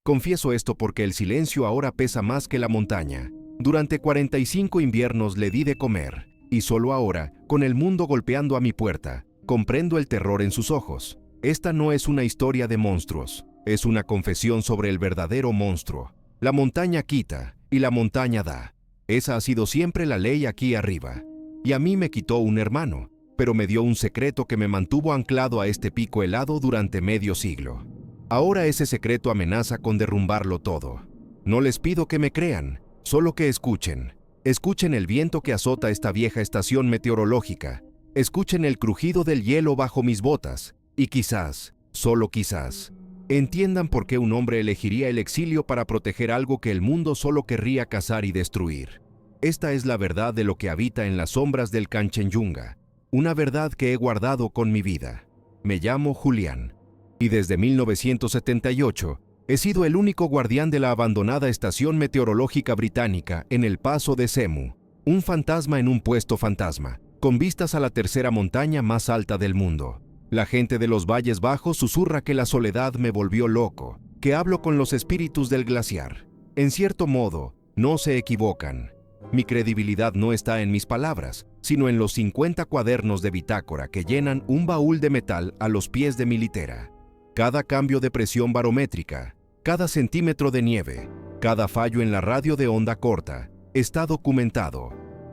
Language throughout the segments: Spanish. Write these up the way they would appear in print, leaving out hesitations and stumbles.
Confieso esto porque el silencio ahora pesa más que la montaña. Durante 45 inviernos le di de comer, y solo ahora, con el mundo golpeando a mi puerta, comprendo el terror en sus ojos. Esta no es una historia de monstruos, es una confesión sobre el verdadero monstruo. La montaña quita, y la montaña da. Esa ha sido siempre la ley aquí arriba. Y a mí me quitó un hermano, pero me dio un secreto que me mantuvo anclado a este pico helado durante medio siglo. Ahora ese secreto amenaza con derrumbarlo todo. No les pido que me crean, solo que escuchen. Escuchen el viento que azota esta vieja estación meteorológica. Escuchen el crujido del hielo bajo mis botas. Y quizás, solo quizás, entiendan por qué un hombre elegiría el exilio para proteger algo que el mundo solo querría cazar y destruir. Esta es la verdad de lo que habita en las sombras del Kanchenjunga. Una verdad que he guardado con mi vida. Me llamo Julián. Y desde 1978, he sido el único guardián de la abandonada estación meteorológica británica en el paso de Semu. Un fantasma en un puesto fantasma, con vistas a la tercera montaña más alta del mundo. La gente de los valles bajos susurra que la soledad me volvió loco, que hablo con los espíritus del glaciar. En cierto modo, no se equivocan. Mi credibilidad no está en mis palabras, sino en los 50 cuadernos de bitácora que llenan un baúl de metal a los pies de mi litera. Cada cambio de presión barométrica, cada centímetro de nieve, cada fallo en la radio de onda corta, está documentado.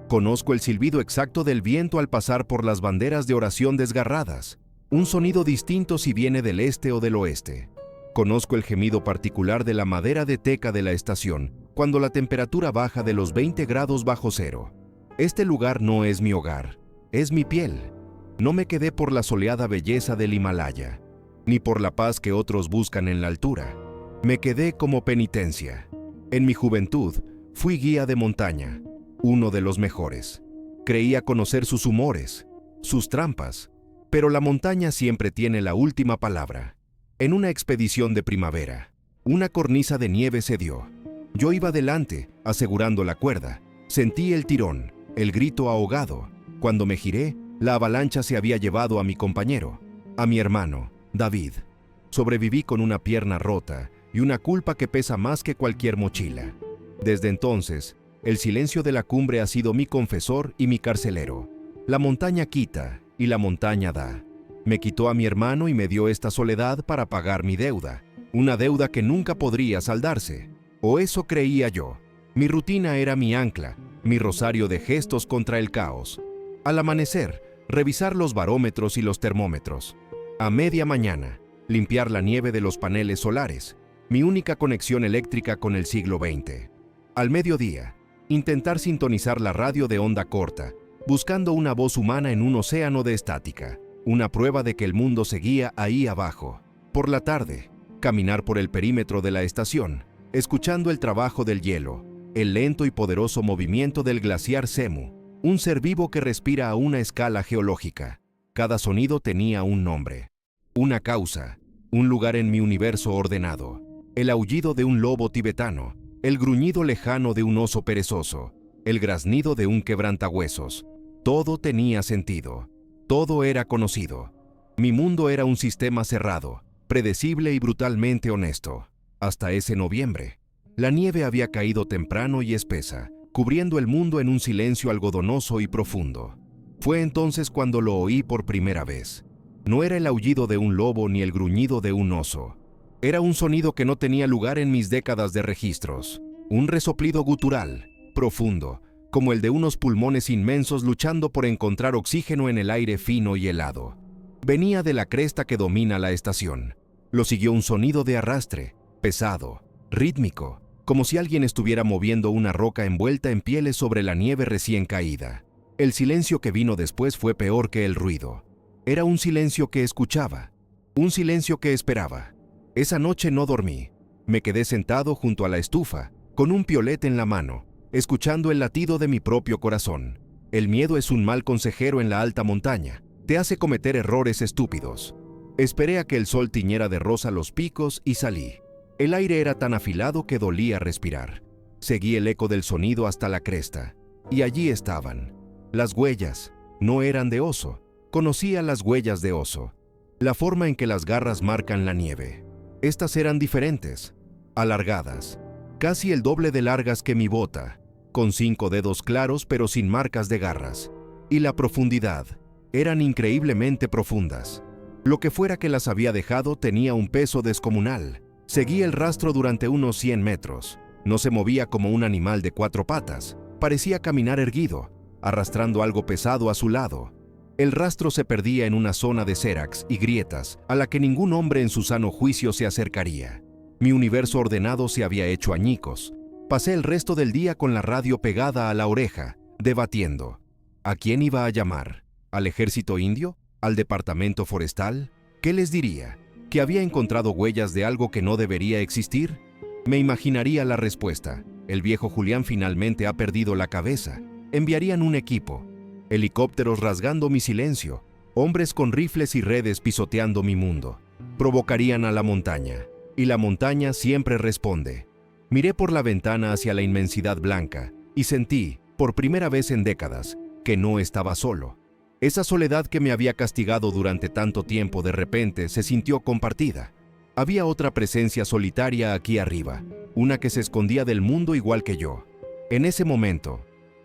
Conozco el silbido exacto del viento al pasar por las banderas de oración desgarradas, un sonido distinto si viene del este o del oeste. Conozco el gemido particular de la madera de teca de la estación cuando la temperatura baja de los 20 grados bajo cero. Este lugar no es mi hogar, es mi piel. No me quedé por la soleada belleza del Himalaya, ni por la paz que otros buscan en la altura. Me quedé como penitencia. En mi juventud, fui guía de montaña, uno de los mejores. Creía conocer sus humores, sus trampas, pero la montaña siempre tiene la última palabra. En una expedición de primavera, una cornisa de nieve se dio. Yo iba delante, asegurando la cuerda. Sentí el tirón, el grito ahogado. Cuando me giré, la avalancha se había llevado a mi compañero, a mi hermano, David. Sobreviví con una pierna rota y una culpa que pesa más que cualquier mochila. Desde entonces, el silencio de la cumbre ha sido mi confesor y mi carcelero. La montaña quita y la montaña da. Me quitó a mi hermano y me dio esta soledad para pagar mi deuda. Una deuda que nunca podría saldarse. O eso creía yo. Mi rutina era mi ancla, mi rosario de gestos contra el caos. Al amanecer, revisar los barómetros y los termómetros. A media mañana, limpiar la nieve de los paneles solares, mi única conexión eléctrica con el siglo XX. Al mediodía, intentar sintonizar la radio de onda corta, buscando una voz humana en un océano de estática, una prueba de que el mundo seguía ahí abajo. Por la tarde, caminar por el perímetro de la estación, escuchando el trabajo del hielo, el lento y poderoso movimiento del glaciar Semu, un ser vivo que respira a una escala geológica. Cada sonido tenía un nombre, una causa, un lugar en mi universo ordenado. El aullido de un lobo tibetano, el gruñido lejano de un oso perezoso, el graznido de un quebrantahuesos. Todo tenía sentido, todo era conocido. Mi mundo era un sistema cerrado, predecible y brutalmente honesto. Hasta ese noviembre. La nieve había caído temprano y espesa, cubriendo el mundo en un silencio algodonoso y profundo. Fue entonces cuando lo oí por primera vez. No era el aullido de un lobo ni el gruñido de un oso. Era un sonido que no tenía lugar en mis décadas de registros. Un resoplido gutural, profundo, como el de unos pulmones inmensos luchando por encontrar oxígeno en el aire fino y helado. Venía de la cresta que domina la estación. Lo siguió un sonido de arrastre, pesado, rítmico, como si alguien estuviera moviendo una roca envuelta en pieles sobre la nieve recién caída. El silencio que vino después fue peor que el ruido. Era un silencio que escuchaba, un silencio que esperaba. Esa noche no dormí. Me quedé sentado junto a la estufa, con un piolet en la mano, escuchando el latido de mi propio corazón. El miedo es un mal consejero en la alta montaña. Te hace cometer errores estúpidos. Esperé a que el sol tiñera de rosa los picos y salí. El aire era tan afilado que dolía respirar. Seguí el eco del sonido hasta la cresta. Y allí estaban. Las huellas. No eran de oso. Conocía las huellas de oso. La forma en que las garras marcan la nieve. Estas eran diferentes. alargadas, casi el doble de largas que mi bota, con 5 dedos claros pero sin marcas de garras. Y la profundidad, eran increíblemente profundas. Lo que fuera que las había dejado tenía un peso descomunal. Seguí el rastro durante unos 100 metros. No se movía como un animal de 4 patas. Parecía caminar erguido, arrastrando algo pesado a su lado. El rastro se perdía en una zona de sérax y grietas a la que ningún hombre en su sano juicio se acercaría. Mi universo ordenado se había hecho añicos. Pasé el resto del día con la radio pegada a la oreja, debatiendo. ¿A quién iba a llamar? ¿Al ejército indio? ¿Al departamento forestal? ¿Qué les diría? ¿Que había encontrado huellas de algo que no debería existir? Me imaginaría la respuesta. El viejo Julián finalmente ha perdido la cabeza. Enviarían un equipo. Helicópteros rasgando mi silencio. Hombres con rifles y redes pisoteando mi mundo. Provocarían a la montaña. Y la montaña siempre responde. Miré por la ventana hacia la inmensidad blanca y sentí, por primera vez en décadas, que no estaba solo. Esa soledad que me había castigado durante tanto tiempo de repente se sintió compartida. Había otra presencia solitaria aquí arriba, una que se escondía del mundo igual que yo. En ese momento,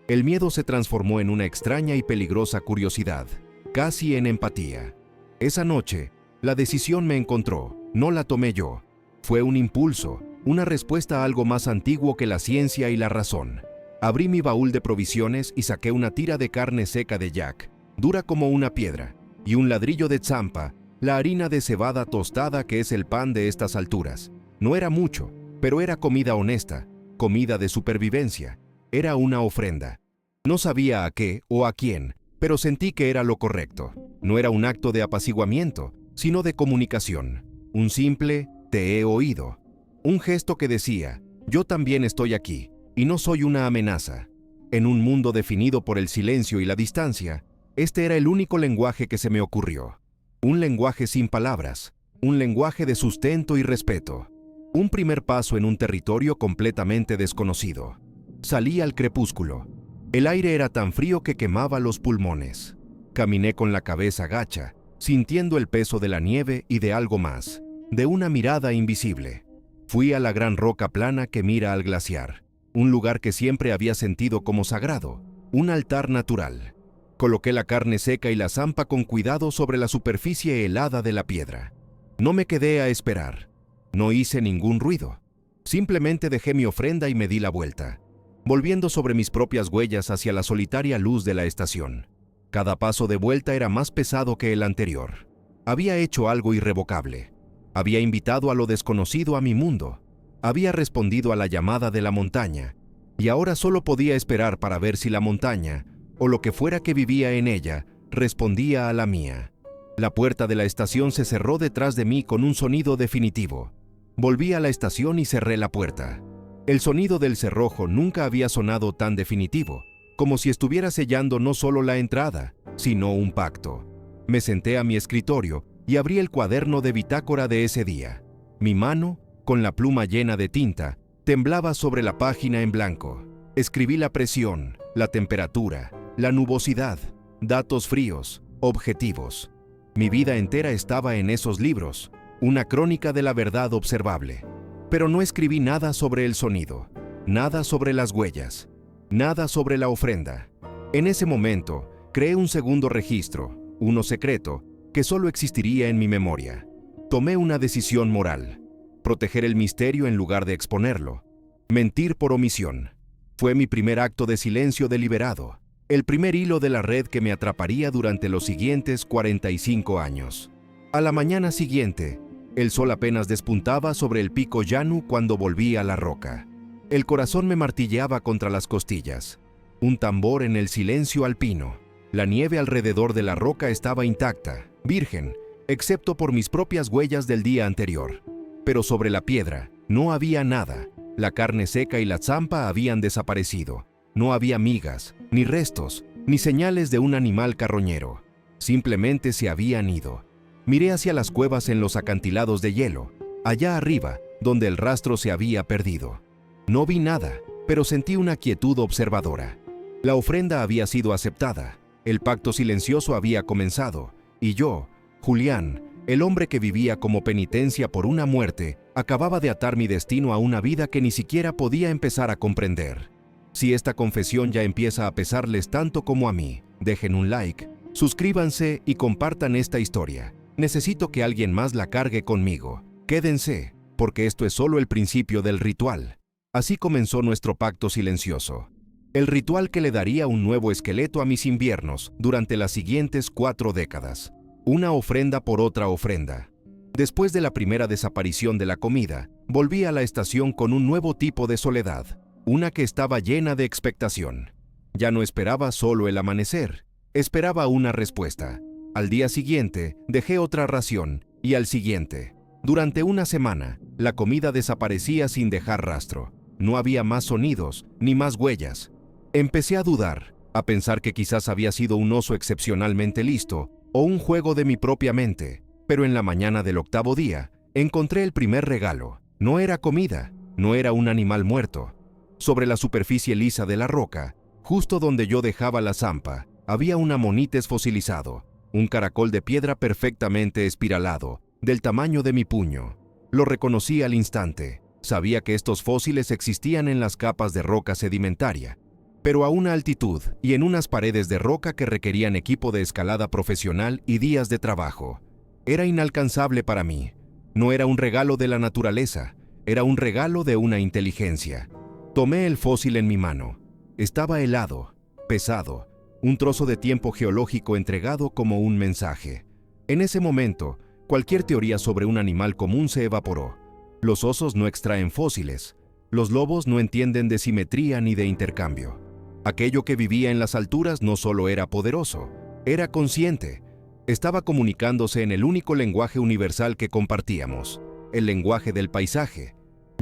el miedo se transformó en una extraña y peligrosa curiosidad, casi en empatía. Esa noche, la decisión me encontró, no la tomé yo. Fue un impulso, una respuesta a algo más antiguo que la ciencia y la razón. Abrí mi baúl de provisiones y saqué una tira de carne seca de yak, dura como una piedra, y un ladrillo de tzampa, la harina de cebada tostada que es el pan de estas alturas. No era mucho, pero era comida honesta, comida de supervivencia. Era una ofrenda. No sabía a qué o a quién, pero sentí que era lo correcto. No era un acto de apaciguamiento, sino de comunicación. Un simple «te he oído». Un gesto que decía «yo también estoy aquí, y no soy una amenaza». En un mundo definido por el silencio y la distancia, este era el único lenguaje que se me ocurrió. Un lenguaje sin palabras, un lenguaje de sustento y respeto. Un primer paso en un territorio completamente desconocido. Salí al crepúsculo. El aire era tan frío que quemaba los pulmones. Caminé con la cabeza gacha, sintiendo el peso de la nieve y de algo más, de una mirada invisible. Fui a la gran roca plana que mira al glaciar, un lugar que siempre había sentido como sagrado, un altar natural. Coloqué la carne seca y la zampa con cuidado sobre la superficie helada de la piedra. No me quedé a esperar. No hice ningún ruido. Simplemente dejé mi ofrenda y me di la vuelta, volviendo sobre mis propias huellas hacia la solitaria luz de la estación. Cada paso de vuelta era más pesado que el anterior. Había hecho algo irrevocable. Había invitado a lo desconocido a mi mundo. Había respondido a la llamada de la montaña. Y ahora solo podía esperar para ver si la montaña, o lo que fuera que vivía en ella, respondía a la mía. La puerta de la estación se cerró detrás de mí con un sonido definitivo. Volví a la estación y cerré la puerta. El sonido del cerrojo nunca había sonado tan definitivo, como si estuviera sellando no solo la entrada, sino un pacto. Me senté a mi escritorio y abrí el cuaderno de bitácora de ese día. Mi mano, con la pluma llena de tinta, temblaba sobre la página en blanco. Escribí la presión, la temperatura, la nubosidad, datos fríos, objetivos. Mi vida entera estaba en esos libros, una crónica de la verdad observable. Pero no escribí nada sobre el sonido, nada sobre las huellas, nada sobre la ofrenda. En ese momento, creé un segundo registro, uno secreto, que solo existiría en mi memoria. Tomé una decisión moral: proteger el misterio en lugar de exponerlo. Mentir por omisión. Fue mi primer acto de silencio deliberado, el primer hilo de la red que me atraparía durante los siguientes 45 años. A la mañana siguiente, el sol apenas despuntaba sobre el pico llano cuando volví a la roca. El corazón me martilleaba contra las costillas. Un tambor en el silencio alpino. La nieve alrededor de la roca estaba intacta, virgen, excepto por mis propias huellas del día anterior. Pero sobre la piedra no había nada. La carne seca y la tzampa habían desaparecido. No había migas, ni restos, ni señales de un animal carroñero. Simplemente se habían ido. Miré hacia las cuevas en los acantilados de hielo, allá arriba, donde el rastro se había perdido. No vi nada, pero sentí una quietud observadora. La ofrenda había sido aceptada, el pacto silencioso había comenzado, y yo, Julián, El hombre que vivía como penitencia por una muerte acababa de atar mi destino a una vida que ni siquiera podía empezar a comprender. Si esta confesión ya empieza a pesarles tanto como a mí, dejen un like, suscríbanse y compartan esta historia. Necesito que alguien más la cargue conmigo. Quédense, porque esto es solo el principio del ritual. Así comenzó nuestro pacto silencioso. El ritual que le daría un nuevo esqueleto a mis inviernos durante las siguientes 4 décadas. Una ofrenda por otra ofrenda. Después de la primera desaparición de la comida, volví a la estación con un nuevo tipo de soledad, una que estaba llena de expectación. Ya no esperaba solo el amanecer, esperaba una respuesta. Al día siguiente, dejé otra ración, y al siguiente. Durante una semana, la comida desaparecía sin dejar rastro. No había más sonidos, ni más huellas. Empecé a dudar, a pensar que quizás había sido un oso excepcionalmente listo, o un juego de mi propia mente, pero en la mañana del 8º día, encontré el primer regalo. No era comida, no era un animal muerto. Sobre la superficie lisa de la roca, justo donde yo dejaba la zampa, había un amonites fosilizado, un caracol de piedra perfectamente espiralado, del tamaño de mi puño. Lo reconocí al instante. Sabía que estos fósiles existían en las capas de roca sedimentaria, pero a una altitud y en unas paredes de roca que requerían equipo de escalada profesional y días de trabajo. Era inalcanzable para mí. No era un regalo de la naturaleza, era un regalo de una inteligencia. Tomé el fósil en mi mano. Estaba helado, pesado, un trozo de tiempo geológico entregado como un mensaje. En ese momento, cualquier teoría sobre un animal común se evaporó. Los osos no extraen fósiles. Los lobos no entienden de simetría ni de intercambio. Aquello que vivía en las alturas no solo era poderoso, era consciente. Estaba comunicándose en el único lenguaje universal que compartíamos, el lenguaje del paisaje.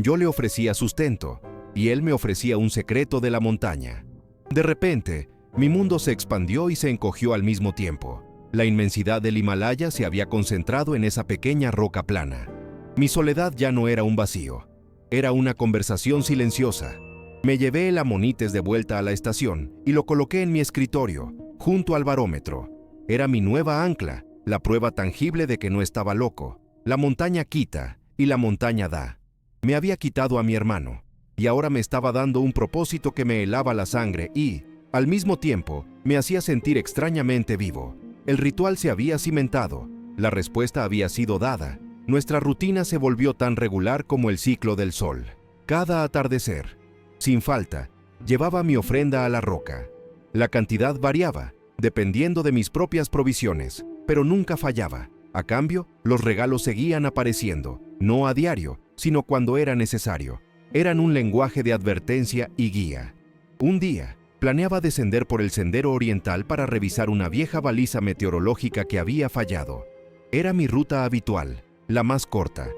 Yo le ofrecía sustento, y él me ofrecía un secreto de la montaña. De repente, mi mundo se expandió y se encogió al mismo tiempo. La inmensidad del Himalaya se había concentrado en esa pequeña roca plana. Mi soledad ya no era un vacío, era una conversación silenciosa. Me llevé el amonites de vuelta a la estación y lo coloqué en mi escritorio, junto al barómetro. Era mi nueva ancla, la prueba tangible de que no estaba loco. La montaña quita y la montaña da. Me había quitado a mi hermano, y ahora me estaba dando un propósito que me helaba la sangre y, al mismo tiempo, me hacía sentir extrañamente vivo. El ritual se había cimentado, la respuesta había sido dada. Nuestra rutina se volvió tan regular como el ciclo del sol. Cada atardecer, sin falta, llevaba mi ofrenda a la roca. La cantidad variaba, dependiendo de mis propias provisiones, pero nunca fallaba. A cambio, los regalos seguían apareciendo, no a diario, sino cuando era necesario. Eran un lenguaje de advertencia y guía. Un día, planeaba descender por el sendero oriental para revisar una vieja baliza meteorológica que había fallado. Era mi ruta habitual, la más corta.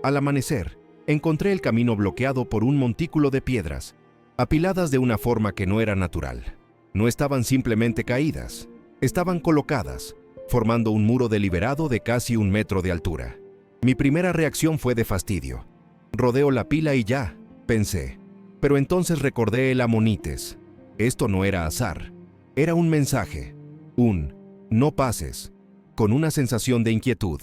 Al amanecer, encontré el camino bloqueado por un montículo de piedras, apiladas de una forma que no era natural. No estaban simplemente caídas, estaban colocadas, formando un muro deliberado de casi 1 metro de altura. Mi primera reacción fue de fastidio. Rodeo la pila y ya, pensé. Pero entonces recordé el amonites. Esto no era azar, era un mensaje, un «no pases», con una sensación de inquietud.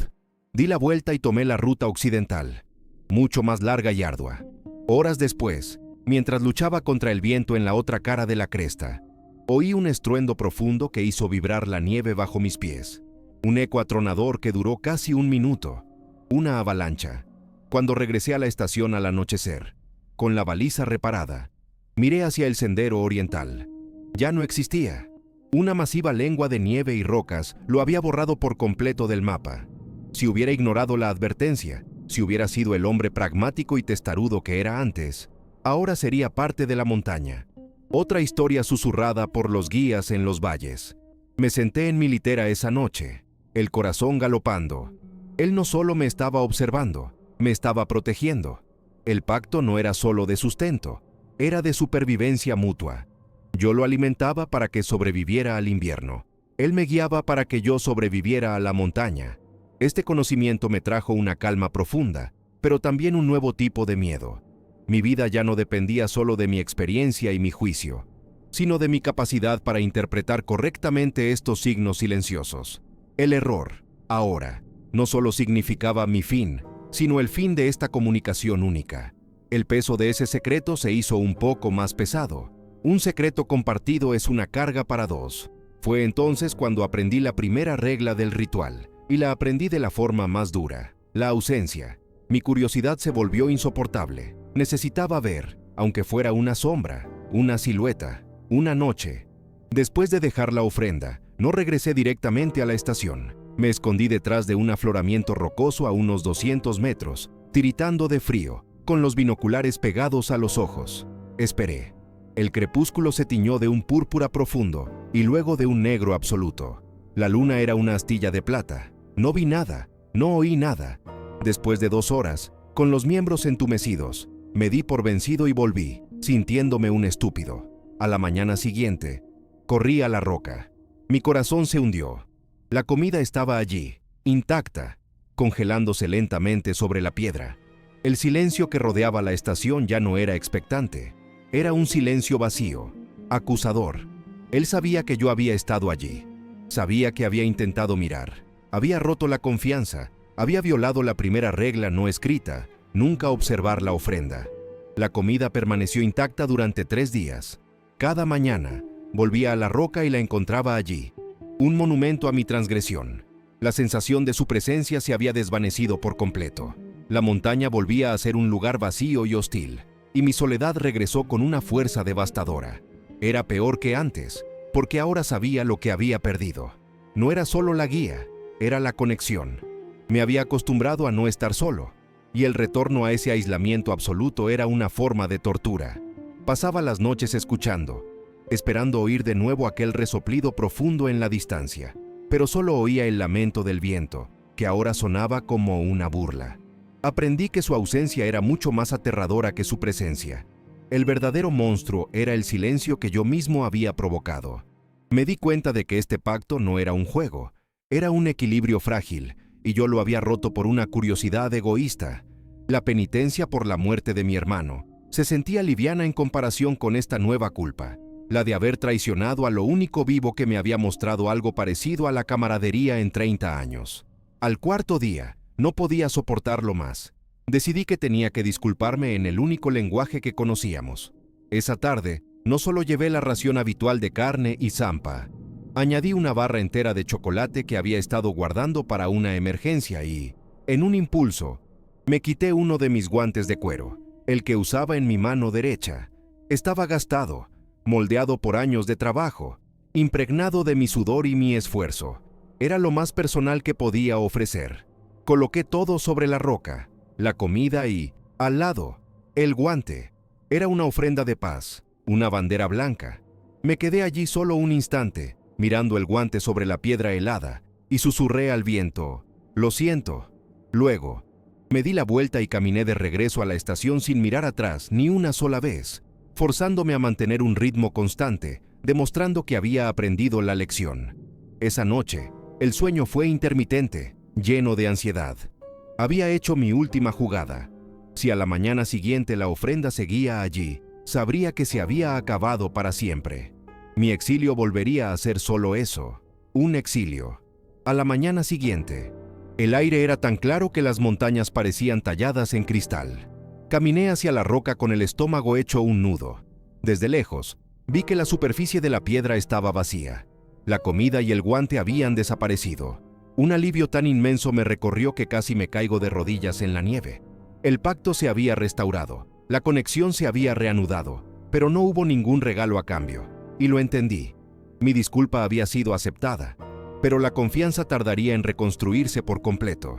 Di la vuelta y tomé la ruta occidental, mucho más larga y ardua. Horas después, mientras luchaba contra el viento en la otra cara de la cresta, oí un estruendo profundo que hizo vibrar la nieve bajo mis pies. Un eco atronador que duró casi 1 minuto. Una avalancha. Cuando regresé a la estación al anochecer, con la baliza reparada, miré hacia el sendero oriental. Ya no existía. Una masiva lengua de nieve y rocas lo había borrado por completo del mapa. Si hubiera ignorado la advertencia, si hubiera sido el hombre pragmático y testarudo que era antes, ahora sería parte de la montaña. Otra historia susurrada por los guías en los valles. Me senté en mi litera esa noche, el corazón galopando. Él no solo me estaba observando, me estaba protegiendo. El pacto no era solo de sustento, era de supervivencia mutua. Yo lo alimentaba para que sobreviviera al invierno. Él me guiaba para que yo sobreviviera a la montaña. Este conocimiento me trajo una calma profunda, pero también un nuevo tipo de miedo. Mi vida ya no dependía solo de mi experiencia y mi juicio, sino de mi capacidad para interpretar correctamente estos signos silenciosos. El error, ahora, no solo significaba mi fin, sino el fin de esta comunicación única. El peso de ese secreto se hizo un poco más pesado. Un secreto compartido es una carga para dos. Fue entonces cuando aprendí la primera regla del ritual, y la aprendí de la forma más dura: la ausencia. Mi curiosidad se volvió insoportable. Necesitaba ver, aunque fuera una sombra, una silueta, una noche. Después de dejar la ofrenda, no regresé directamente a la estación. Me escondí detrás de un afloramiento rocoso a unos 200 metros, tiritando de frío, con los binoculares pegados a los ojos. Esperé. El crepúsculo se tiñó de un púrpura profundo y luego de un negro absoluto. La luna era una astilla de plata. No vi nada, no oí nada. Después de 2 horas, con los miembros entumecidos, me di por vencido y volví, sintiéndome un estúpido. A la mañana siguiente, corrí a la roca. Mi corazón se hundió. La comida estaba allí, intacta, congelándose lentamente sobre la piedra. El silencio que rodeaba la estación ya no era expectante. Era un silencio vacío, acusador. Él sabía que yo había estado allí. Sabía que había intentado mirar. Había roto la confianza. Había violado la primera regla no escrita: nunca observar la ofrenda. La comida permaneció intacta durante 3 días. Cada mañana, volvía a la roca y la encontraba allí. Un monumento a mi transgresión. La sensación de su presencia se había desvanecido por completo. La montaña volvía a ser un lugar vacío y hostil, y mi soledad regresó con una fuerza devastadora. Era peor que antes, porque ahora sabía lo que había perdido. No era solo la guía, era la conexión. Me había acostumbrado a no estar solo, y el retorno a ese aislamiento absoluto era una forma de tortura. Pasaba las noches escuchando, esperando oír de nuevo aquel resoplido profundo en la distancia, pero solo oía el lamento del viento, que ahora sonaba como una burla. Aprendí que su ausencia era mucho más aterradora que su presencia. El verdadero monstruo era el silencio que yo mismo había provocado. Me di cuenta de que este pacto no era un juego, era un equilibrio frágil, y yo lo había roto por una curiosidad egoísta. La penitencia por la muerte de mi hermano se sentía liviana en comparación con esta nueva culpa, la de haber traicionado a lo único vivo que me había mostrado algo parecido a la camaradería en 30 años. Al 4.º día, no podía soportarlo más. Decidí que tenía que disculparme en el único lenguaje que conocíamos. Esa tarde, no solo llevé la ración habitual de carne y zampa, añadí una barra entera de chocolate que había estado guardando para una emergencia y, en un impulso, me quité uno de mis guantes de cuero, el que usaba en mi mano derecha. Estaba gastado, moldeado por años de trabajo, impregnado de mi sudor y mi esfuerzo. Era lo más personal que podía ofrecer. Coloqué todo sobre la roca, la comida y, al lado, el guante. Era una ofrenda de paz, una bandera blanca. Me quedé allí solo un instante, mirando el guante sobre la piedra helada, y susurré al viento: «Lo siento». Luego, me di la vuelta y caminé de regreso a la estación sin mirar atrás ni una sola vez, forzándome a mantener un ritmo constante, demostrando que había aprendido la lección. Esa noche, el sueño fue intermitente, lleno de ansiedad. Había hecho mi última jugada. Si a la mañana siguiente la ofrenda seguía allí, sabría que se había acabado para siempre. Mi exilio volvería a ser solo eso, un exilio. A la mañana siguiente, el aire era tan claro que las montañas parecían talladas en cristal. Caminé hacia la roca con el estómago hecho un nudo. Desde lejos, vi que la superficie de la piedra estaba vacía. La comida y el guante habían desaparecido. Un alivio tan inmenso me recorrió que casi me caigo de rodillas en la nieve. El pacto se había restaurado, la conexión se había reanudado, pero no hubo ningún regalo a cambio. Y lo entendí. Mi disculpa había sido aceptada, pero la confianza tardaría en reconstruirse por completo.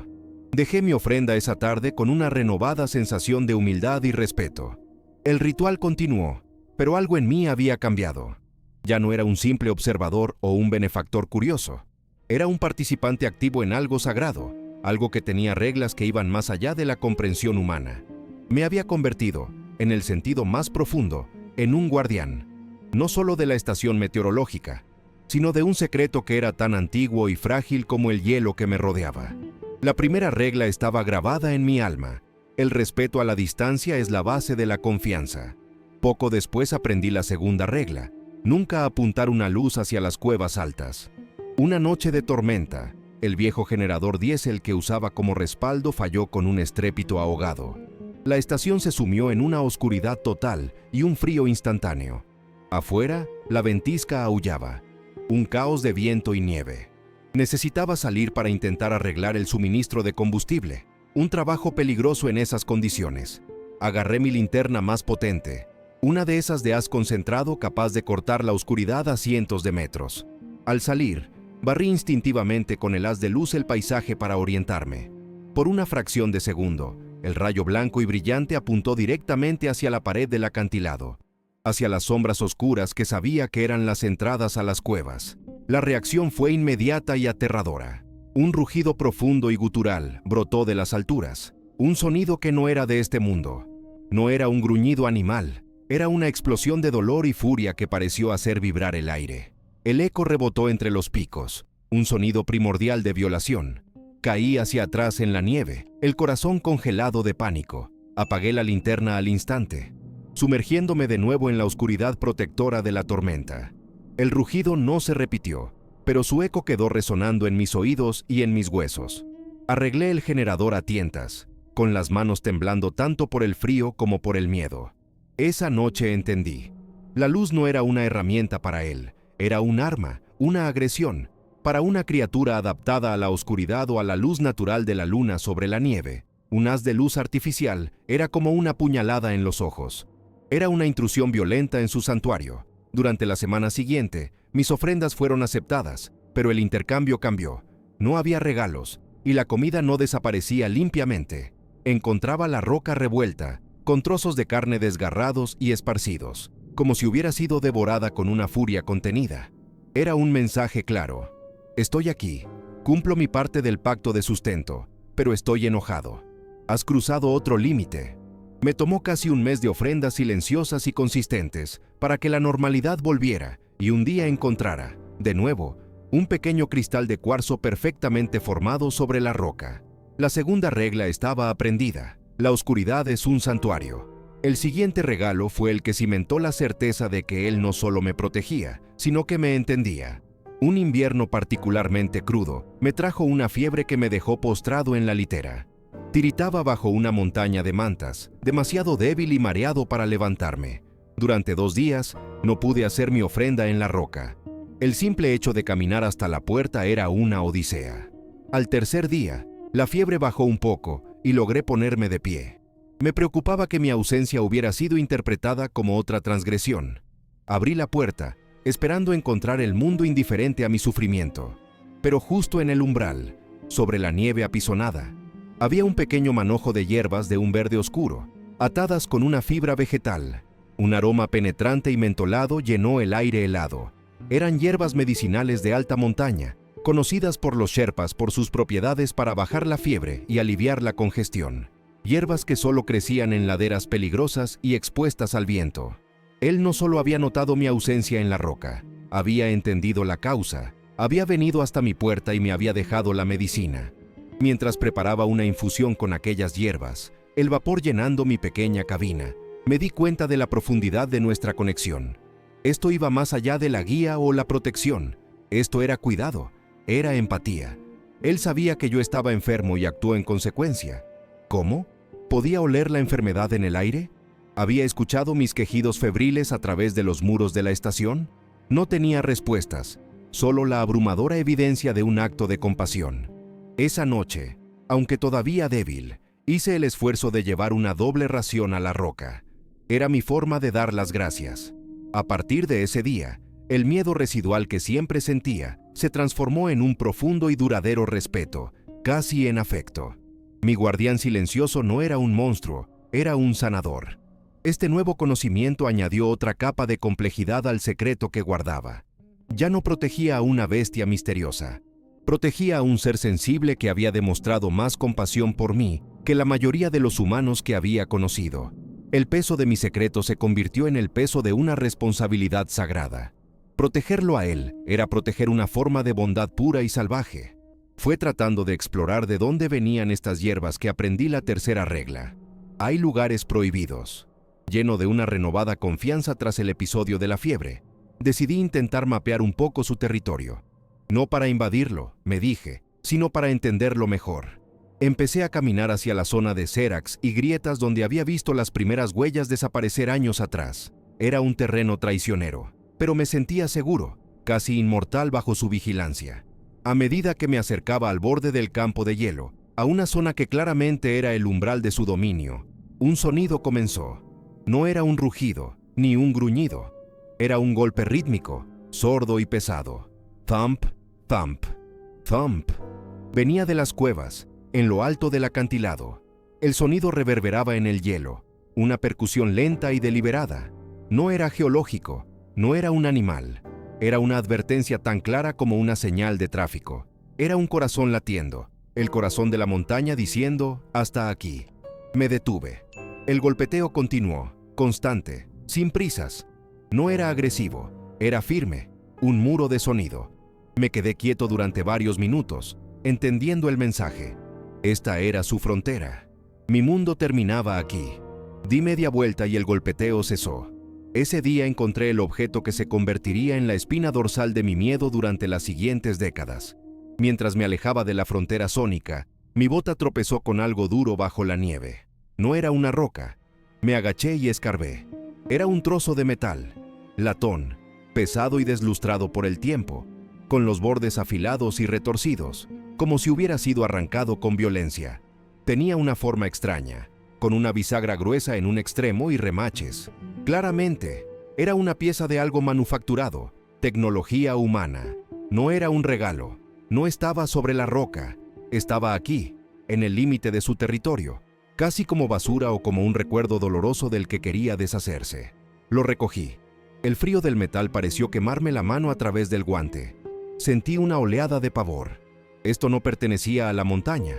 Dejé mi ofrenda esa tarde con una renovada sensación de humildad y respeto. El ritual continuó, pero algo en mí había cambiado. Ya no era un simple observador o un benefactor curioso. Era un participante activo en algo sagrado, algo que tenía reglas que iban más allá de la comprensión humana. Me había convertido, en el sentido más profundo, en un guardián, no solo de la estación meteorológica, sino de un secreto que era tan antiguo y frágil como el hielo que me rodeaba. La primera regla estaba grabada en mi alma: el respeto a la distancia es la base de la confianza. Poco después aprendí la segunda regla: nunca apuntar una luz hacia las cuevas altas. Una noche de tormenta, El viejo generador diésel que usaba como respaldo falló con un estrépito ahogado. La estación se sumió en una oscuridad total y un frío instantáneo. Afuera, la ventisca aullaba. Un caos de viento y nieve. Necesitaba salir para intentar arreglar el suministro de combustible. Un trabajo peligroso en esas condiciones. Agarré mi linterna más potente, una de esas de haz concentrado capaz de cortar la oscuridad a cientos de metros. Al salir, barrí instintivamente con el haz de luz el paisaje para orientarme. Por una fracción de segundo, el rayo blanco y brillante apuntó directamente hacia la pared del acantilado, hacia las sombras oscuras que sabía que eran las entradas a las cuevas. La reacción fue inmediata y aterradora. Un rugido profundo y gutural brotó de las alturas, un sonido que no era de este mundo. No era un gruñido animal, era una explosión de dolor y furia que pareció hacer vibrar el aire. El eco rebotó entre los picos, un sonido primordial de violación. Caí hacia atrás en la nieve, el corazón congelado de pánico. Apagué la linterna al instante, sumergiéndome de nuevo en la oscuridad protectora de la tormenta. El rugido no se repitió, pero su eco quedó resonando en mis oídos y en mis huesos. Arreglé el generador a tientas, con las manos temblando tanto por el frío como por el miedo. Esa noche entendí. La luz no era una herramienta para él, era un arma, una agresión. Para una criatura adaptada a la oscuridad o a la luz natural de la luna sobre la nieve, un haz de luz artificial era como una puñalada en los ojos. Era una intrusión violenta en su santuario. Durante la semana siguiente, mis ofrendas fueron aceptadas, pero el intercambio cambió. No había regalos, y la comida no desaparecía limpiamente. Encontraba la roca revuelta, con trozos de carne desgarrados y esparcidos, como si hubiera sido devorada con una furia contenida. Era un mensaje claro. Estoy aquí, cumplo mi parte del pacto de sustento, pero estoy enojado. Has cruzado otro límite. Me tomó casi un mes de ofrendas silenciosas y consistentes para que la normalidad volviera y un día encontrara, de nuevo, un pequeño cristal de cuarzo perfectamente formado sobre la roca. La segunda regla estaba aprendida. La oscuridad es un santuario. El siguiente regalo fue el que cimentó la certeza de que él no solo me protegía, sino que me entendía. Un invierno particularmente crudo me trajo una fiebre que me dejó postrado en la litera. Tiritaba bajo una montaña de mantas, demasiado débil y mareado para levantarme. Durante 2 días no pude hacer mi ofrenda en la roca. El simple hecho de caminar hasta la puerta era una odisea. Al tercer día, la fiebre bajó un poco y logré ponerme de pie. Me preocupaba que mi ausencia hubiera sido interpretada como otra transgresión. Abrí la puerta, esperando encontrar el mundo indiferente a mi sufrimiento. Pero justo en el umbral, sobre la nieve apisonada, había un pequeño manojo de hierbas de un verde oscuro, atadas con una fibra vegetal. Un aroma penetrante y mentolado llenó el aire helado. Eran hierbas medicinales de alta montaña, conocidas por los sherpas por sus propiedades para bajar la fiebre y aliviar la congestión. Hierbas que solo crecían en laderas peligrosas y expuestas al viento. Él no solo había notado mi ausencia en la roca, había entendido la causa, había venido hasta mi puerta y me había dejado la medicina. Mientras preparaba una infusión con aquellas hierbas, el vapor llenando mi pequeña cabina, me di cuenta de la profundidad de nuestra conexión. Esto iba más allá de la guía o la protección. Esto era cuidado, era empatía. Él sabía que yo estaba enfermo y actuó en consecuencia. ¿Cómo? ¿Podía oler la enfermedad en el aire? ¿Había escuchado mis quejidos febriles a través de los muros de la estación? No tenía respuestas, solo la abrumadora evidencia de un acto de compasión. Esa noche, aunque todavía débil, hice el esfuerzo de llevar una doble ración a la roca. Era mi forma de dar las gracias. A partir de ese día, el miedo residual que siempre sentía se transformó en un profundo y duradero respeto, casi en afecto. Mi guardián silencioso no era un monstruo, era un sanador. Este nuevo conocimiento añadió otra capa de complejidad al secreto que guardaba. Ya no protegía a una bestia misteriosa. Protegía a un ser sensible que había demostrado más compasión por mí que la mayoría de los humanos que había conocido. El peso de mi secreto se convirtió en el peso de una responsabilidad sagrada. Protegerlo a él era proteger una forma de bondad pura y salvaje. Fue tratando de explorar de dónde venían estas hierbas que aprendí la tercera regla. Hay lugares prohibidos. Lleno de una renovada confianza tras el episodio de la fiebre, decidí intentar mapear un poco su territorio. No para invadirlo, me dije, sino para entenderlo mejor. Empecé a caminar hacia la zona de séracs y grietas donde había visto las primeras huellas desaparecer años atrás. Era un terreno traicionero, pero me sentía seguro, casi inmortal bajo su vigilancia. A medida que me acercaba al borde del campo de hielo, a una zona que claramente era el umbral de su dominio, un sonido comenzó. No era un rugido, ni un gruñido. Era un golpe rítmico, sordo y pesado. Thump, thump, thump. Venía de las cuevas, en lo alto del acantilado. El sonido reverberaba en el hielo, una percusión lenta y deliberada. No era geológico, no era un animal. Era una advertencia tan clara como una señal de tráfico. Era un corazón latiendo, el corazón de la montaña diciendo, hasta aquí. Me detuve. El golpeteo continuó, constante, sin prisas. No era agresivo, era firme, un muro de sonido. Me quedé quieto durante varios minutos, entendiendo el mensaje. Esta era su frontera. Mi mundo terminaba aquí. Di media vuelta y el golpeteo cesó. Ese día encontré el objeto que se convertiría en la espina dorsal de mi miedo durante las siguientes décadas. Mientras me alejaba de la frontera sónica, mi bota tropezó con algo duro bajo la nieve. No era una roca. Me agaché y escarbé. Era un trozo de metal, latón, pesado y deslustrado por el tiempo, con los bordes afilados y retorcidos, como si hubiera sido arrancado con violencia. Tenía una forma extraña, con una bisagra gruesa en un extremo y remaches. Claramente, era una pieza de algo manufacturado, tecnología humana. No era un regalo, no estaba sobre la roca, estaba aquí, en el límite de su territorio, casi como basura o como un recuerdo doloroso del que quería deshacerse. Lo recogí. El frío del metal pareció quemarme la mano a través del guante. Sentí una oleada de pavor. Esto no pertenecía a la montaña.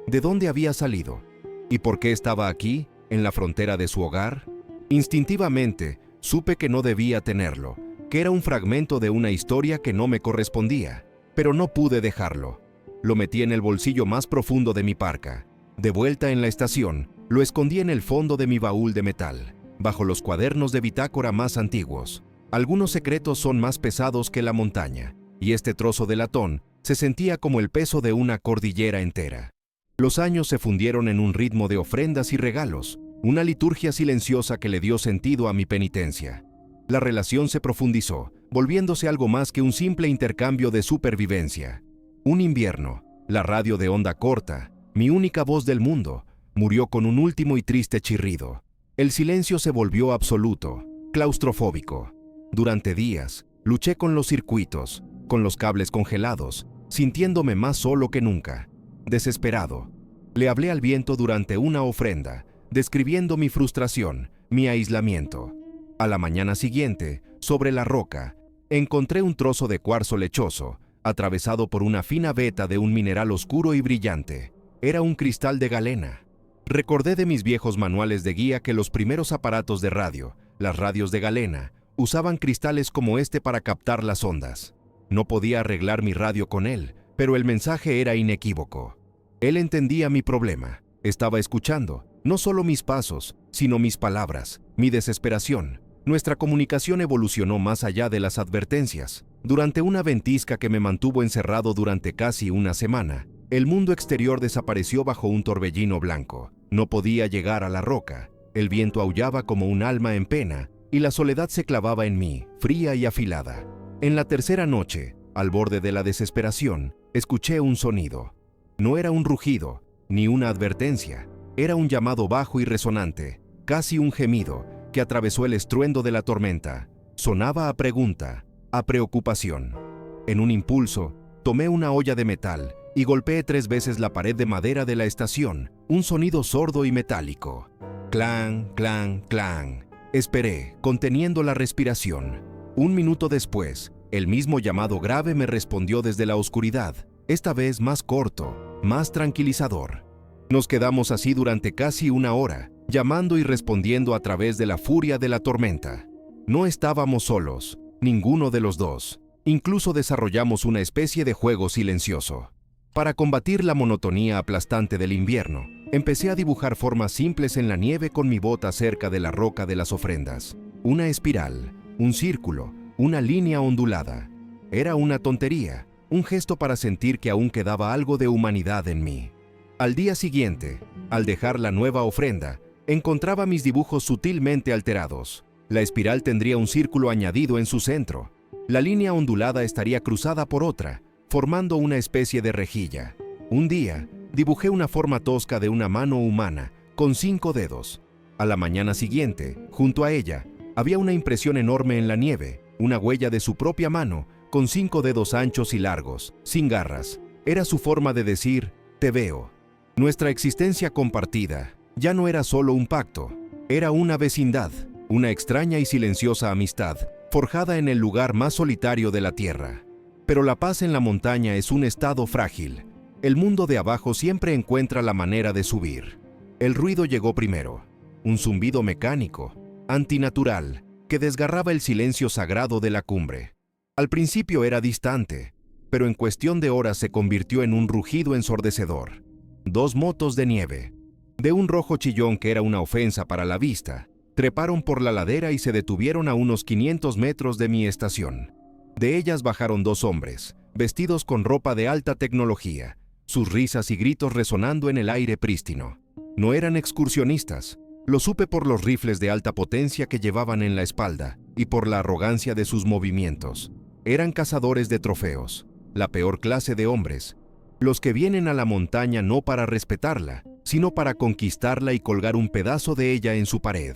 ¿De dónde había salido? ¿Y por qué estaba aquí, en la frontera de su hogar? Instintivamente, supe que no debía tenerlo, que era un fragmento de una historia que no me correspondía, pero no pude dejarlo. Lo metí en el bolsillo más profundo de mi parka. De vuelta en la estación, lo escondí en el fondo de mi baúl de metal, bajo los cuadernos de bitácora más antiguos. Algunos secretos son más pesados que la montaña, y este trozo de latón se sentía como el peso de una cordillera entera. Los años se fundieron en un ritmo de ofrendas y regalos, una liturgia silenciosa que le dio sentido a mi penitencia. La relación se profundizó, volviéndose algo más que un simple intercambio de supervivencia. Un invierno, la radio de onda corta, mi única voz del mundo, murió con un último y triste chirrido. El silencio se volvió absoluto, claustrofóbico. Durante días, luché con los circuitos, con los cables congelados, sintiéndome más solo que nunca. Desesperado, le hablé al viento durante una ofrenda, describiendo mi frustración, mi aislamiento. A la mañana siguiente, sobre la roca, encontré un trozo de cuarzo lechoso, atravesado por una fina veta de un mineral oscuro y brillante. Era un cristal de galena. Recordé de mis viejos manuales de guía que los primeros aparatos de radio, las radios de galena, usaban cristales como este para captar las ondas. No podía arreglar mi radio con él, pero el mensaje era inequívoco. Él entendía mi problema. Estaba escuchando, no solo mis pasos, sino mis palabras, mi desesperación. Nuestra comunicación evolucionó más allá de las advertencias. Durante una ventisca que me mantuvo encerrado durante casi una semana, el mundo exterior desapareció bajo un torbellino blanco. No podía llegar a la roca. El viento aullaba como un alma en pena, y la soledad se clavaba en mí, fría y afilada. En la tercera noche, al borde de la desesperación, escuché un sonido. No era un rugido, ni una advertencia. Era un llamado bajo y resonante, casi un gemido, que atravesó el estruendo de la tormenta. Sonaba a pregunta, a preocupación. En un impulso, tomé una olla de metal y golpeé 3 veces la pared de madera de la estación, un sonido sordo y metálico. Clang, clang, clang. Esperé, conteniendo la respiración. 1 minuto después, el mismo llamado grave me respondió desde la oscuridad, esta vez más corto, más tranquilizador. Nos quedamos así durante casi 1 hora, llamando y respondiendo a través de la furia de la tormenta. No estábamos solos, ninguno de los dos. Incluso desarrollamos una especie de juego silencioso. Para combatir la monotonía aplastante del invierno, empecé a dibujar formas simples en la nieve con mi bota cerca de la roca de las ofrendas. Una espiral, un círculo, una línea ondulada. Era una tontería, un gesto para sentir que aún quedaba algo de humanidad en mí. Al día siguiente, al dejar la nueva ofrenda, encontraba mis dibujos sutilmente alterados. La espiral tendría un círculo añadido en su centro. La línea ondulada estaría cruzada por otra, formando una especie de rejilla. Un día, dibujé una forma tosca de una mano humana, con 5 dedos. A la mañana siguiente, junto a ella, había una impresión enorme en la nieve, una huella de su propia mano, con 5 dedos anchos y largos, sin garras. Era su forma de decir, te veo. Nuestra existencia compartida ya no era solo un pacto, era una vecindad, una extraña y silenciosa amistad, forjada en el lugar más solitario de la tierra. Pero la paz en la montaña es un estado frágil. El mundo de abajo siempre encuentra la manera de subir. El ruido llegó primero, un zumbido mecánico, antinatural, que desgarraba el silencio sagrado de la cumbre. Al principio era distante, pero en cuestión de horas se convirtió en un rugido ensordecedor. 2 motos de nieve, de un rojo chillón que era una ofensa para la vista, treparon por la ladera y se detuvieron a unos 500 metros de mi estación. De ellas bajaron 2 hombres, vestidos con ropa de alta tecnología, sus risas y gritos resonando en el aire prístino. No eran excursionistas, lo supe por los rifles de alta potencia que llevaban en la espalda y por la arrogancia de sus movimientos. Eran cazadores de trofeos, la peor clase de hombres, los que vienen a la montaña no para respetarla, sino para conquistarla y colgar un pedazo de ella en su pared.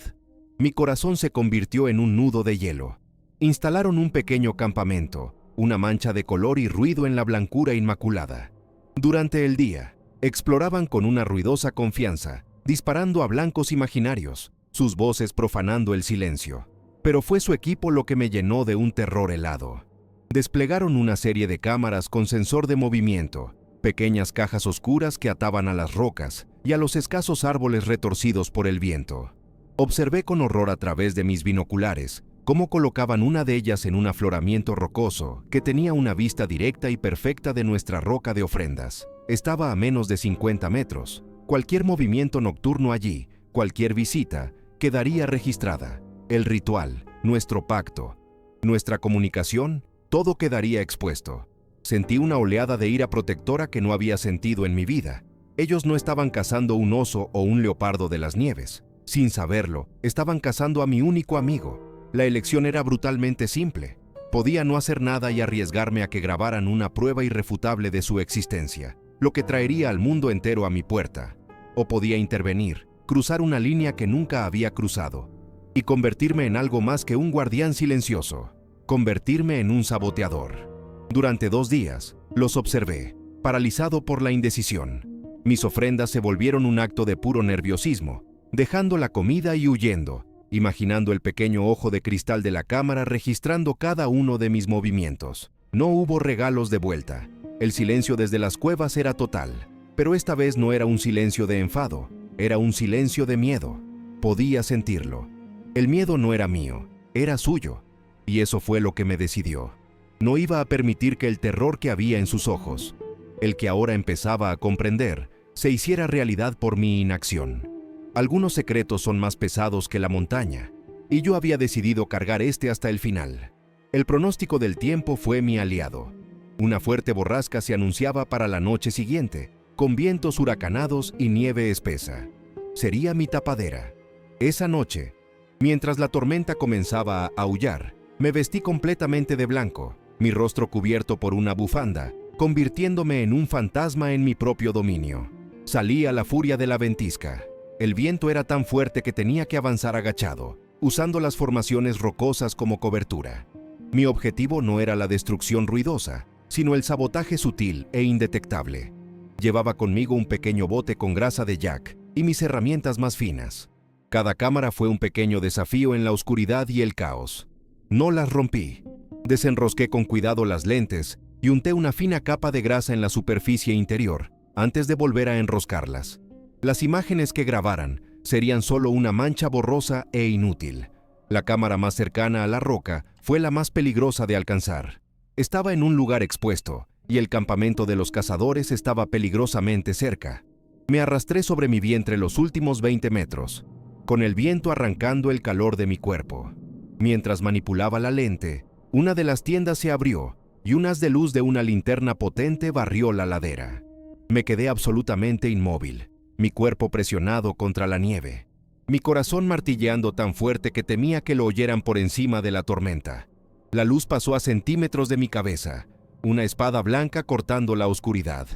Mi corazón se convirtió en un nudo de hielo. Instalaron un pequeño campamento, una mancha de color y ruido en la blancura inmaculada. Durante el día, exploraban con una ruidosa confianza, disparando a blancos imaginarios, sus voces profanando el silencio. Pero fue su equipo lo que me llenó de un terror helado. Desplegaron una serie de cámaras con sensor de movimiento, pequeñas cajas oscuras que ataban a las rocas y a los escasos árboles retorcidos por el viento. Observé con horror a través de mis binoculares cómo colocaban una de ellas en un afloramiento rocoso que tenía una vista directa y perfecta de nuestra roca de ofrendas. Estaba a menos de 50 metros. Cualquier movimiento nocturno allí, cualquier visita, quedaría registrada. El ritual, nuestro pacto, nuestra comunicación, todo quedaría expuesto. Sentí una oleada de ira protectora que no había sentido en mi vida. Ellos no estaban cazando un oso o un leopardo de las nieves. Sin saberlo, estaban cazando a mi único amigo. La elección era brutalmente simple. Podía no hacer nada y arriesgarme a que grabaran una prueba irrefutable de su existencia, lo que traería al mundo entero a mi puerta. O podía intervenir, cruzar una línea que nunca había cruzado, y convertirme en algo más que un guardián silencioso, convertirme en un saboteador. Durante 2 días, los observé, paralizado por la indecisión. Mis ofrendas se volvieron un acto de puro nerviosismo, dejando la comida y huyendo, imaginando el pequeño ojo de cristal de la cámara registrando cada uno de mis movimientos. No hubo regalos de vuelta. El silencio desde las cuevas era total, pero esta vez no era un silencio de enfado, era un silencio de miedo. Podía sentirlo. El miedo no era mío, era suyo, y eso fue lo que me decidió. No iba a permitir que el terror que había en sus ojos, el que ahora empezaba a comprender, se hiciera realidad por mi inacción. Algunos secretos son más pesados que la montaña, y yo había decidido cargar este hasta el final. El pronóstico del tiempo fue mi aliado. Una fuerte borrasca se anunciaba para la noche siguiente, con vientos huracanados y nieve espesa. Sería mi tapadera. Esa noche, mientras la tormenta comenzaba a aullar, me vestí completamente de blanco, mi rostro cubierto por una bufanda, convirtiéndome en un fantasma en mi propio dominio. Salí a la furia de la ventisca. El viento era tan fuerte que tenía que avanzar agachado, usando las formaciones rocosas como cobertura. Mi objetivo no era la destrucción ruidosa, sino el sabotaje sutil e indetectable. Llevaba conmigo un pequeño bote con grasa de yak y mis herramientas más finas. Cada cámara fue un pequeño desafío en la oscuridad y el caos. No las rompí. Desenrosqué con cuidado las lentes y unté una fina capa de grasa en la superficie interior antes de volver a enroscarlas. Las imágenes que grabaran serían solo una mancha borrosa e inútil. La cámara más cercana a la roca fue la más peligrosa de alcanzar. Estaba en un lugar expuesto y el campamento de los cazadores estaba peligrosamente cerca. Me arrastré sobre mi vientre los últimos 20 metros, con el viento arrancando el calor de mi cuerpo. Mientras manipulaba la lente, una de las tiendas se abrió y un haz de luz de una linterna potente barrió la ladera. Me quedé absolutamente inmóvil, mi cuerpo presionado contra la nieve, mi corazón martilleando tan fuerte que temía que lo oyeran por encima de la tormenta. La luz pasó a centímetros de mi cabeza, una espada blanca cortando la oscuridad.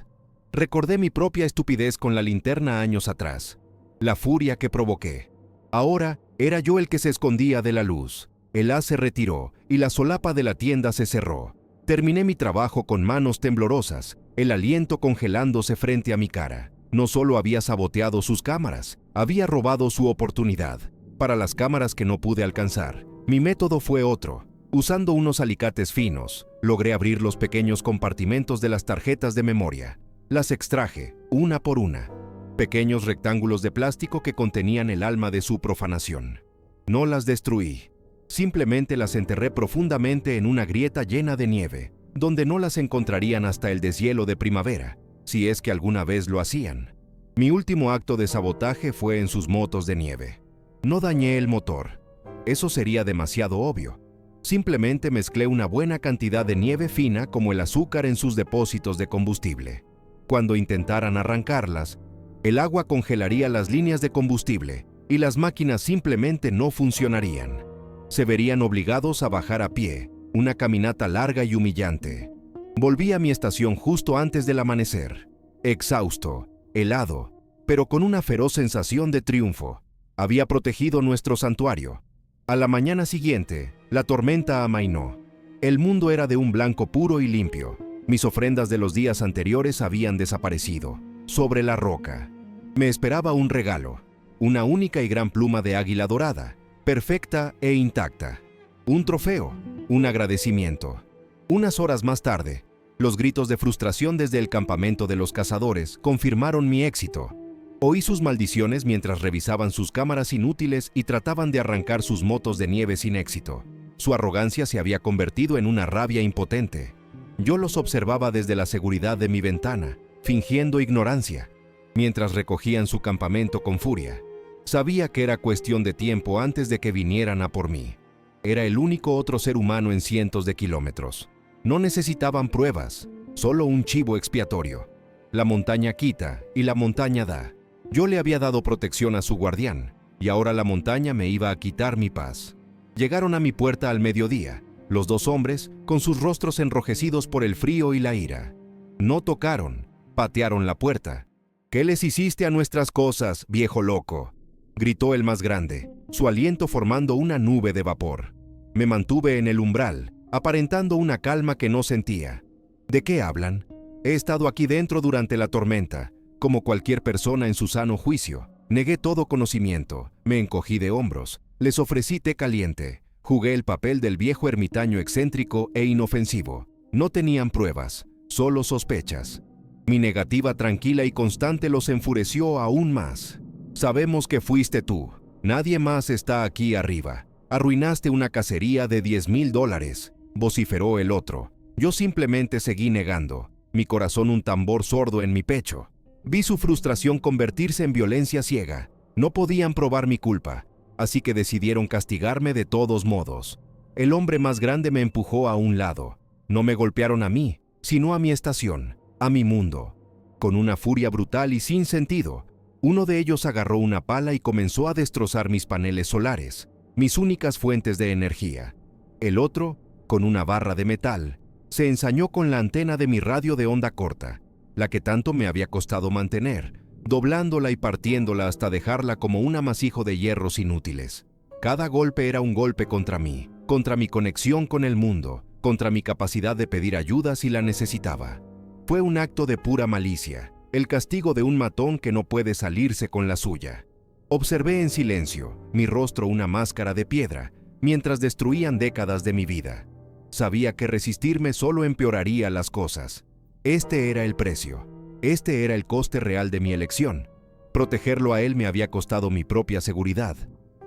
Recordé mi propia estupidez con la linterna años atrás, la furia que provoqué. Ahora era yo el que se escondía de la luz. El haz se retiró y la solapa de la tienda se cerró. Terminé mi trabajo con manos temblorosas, el aliento congelándose frente a mi cara. No solo había saboteado sus cámaras, había robado su oportunidad. Para las cámaras que no pude alcanzar, mi método fue otro. Usando unos alicates finos, logré abrir los pequeños compartimentos de las tarjetas de memoria. Las extraje, una por una. Pequeños rectángulos de plástico que contenían el alma de su profanación. No las destruí. Simplemente las enterré profundamente en una grieta llena de nieve, donde no las encontrarían hasta el deshielo de primavera, si es que alguna vez lo hacían. Mi último acto de sabotaje fue en sus motos de nieve. No dañé el motor. Eso sería demasiado obvio. Simplemente mezclé una buena cantidad de nieve fina como el azúcar en sus depósitos de combustible. Cuando intentaran arrancarlas, el agua congelaría las líneas de combustible y las máquinas simplemente no funcionarían. Se verían obligados a bajar a pie, una caminata larga y humillante. Volví a mi estación justo antes del amanecer, exhausto, helado, pero con una feroz sensación de triunfo. Había protegido nuestro santuario. A la mañana siguiente, la tormenta amainó. El mundo era de un blanco puro y limpio. Mis ofrendas de los días anteriores habían desaparecido. Sobre la roca, me esperaba un regalo, una única y gran pluma de águila dorada, perfecta e intacta. Un trofeo, un agradecimiento. Unas horas más tarde, los gritos de frustración desde el campamento de los cazadores confirmaron mi éxito. Oí sus maldiciones mientras revisaban sus cámaras inútiles y trataban de arrancar sus motos de nieve sin éxito. Su arrogancia se había convertido en una rabia impotente. Yo los observaba desde la seguridad de mi ventana, fingiendo ignorancia, mientras recogían su campamento con furia. Sabía que era cuestión de tiempo antes de que vinieran a por mí. Era el único otro ser humano en cientos de kilómetros. No necesitaban pruebas, solo un chivo expiatorio. La montaña quita y la montaña da. Yo le había dado protección a su guardián, y ahora la montaña me iba a quitar mi paz. Llegaron a mi puerta al mediodía, los dos hombres con sus rostros enrojecidos por el frío y la ira. No tocaron, patearon la puerta. «¿Qué les hiciste a nuestras cosas, viejo loco?», gritó el más grande, su aliento formando una nube de vapor. Me mantuve en el umbral, aparentando una calma que no sentía. «¿De qué hablan? He estado aquí dentro durante la tormenta, como cualquier persona en su sano juicio. Negué todo conocimiento, me encogí de hombros, les ofrecí té caliente, jugué el papel del viejo ermitaño excéntrico e inofensivo. No tenían pruebas, solo sospechas». Mi negativa tranquila y constante los enfureció aún más. «Sabemos que fuiste tú. Nadie más está aquí arriba. Arruinaste una cacería de $10,000, vociferó el otro. Yo simplemente seguí negando, mi corazón un tambor sordo en mi pecho. Vi su frustración convertirse en violencia ciega. No podían probar mi culpa, así que decidieron castigarme de todos modos. El hombre más grande me empujó a un lado. No me golpearon a mí, sino a mi estación, a mi mundo. Con una furia brutal y sin sentido, uno de ellos agarró una pala y comenzó a destrozar mis paneles solares, mis únicas fuentes de energía. El otro, con una barra de metal, se ensañó con la antena de mi radio de onda corta, la que tanto me había costado mantener, doblándola y partiéndola hasta dejarla como un amasijo de hierros inútiles. Cada golpe era un golpe contra mí, contra mi conexión con el mundo, contra mi capacidad de pedir ayuda si la necesitaba. Fue un acto de pura malicia, el castigo de un matón que no puede salirse con la suya. Observé en silencio, mi rostro una máscara de piedra, mientras destruían décadas de mi vida. Sabía que resistirme solo empeoraría las cosas. Este era el precio. Este era el coste real de mi elección. Protegerlo a él me había costado mi propia seguridad.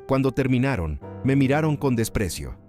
Cuando terminaron, me miraron con desprecio.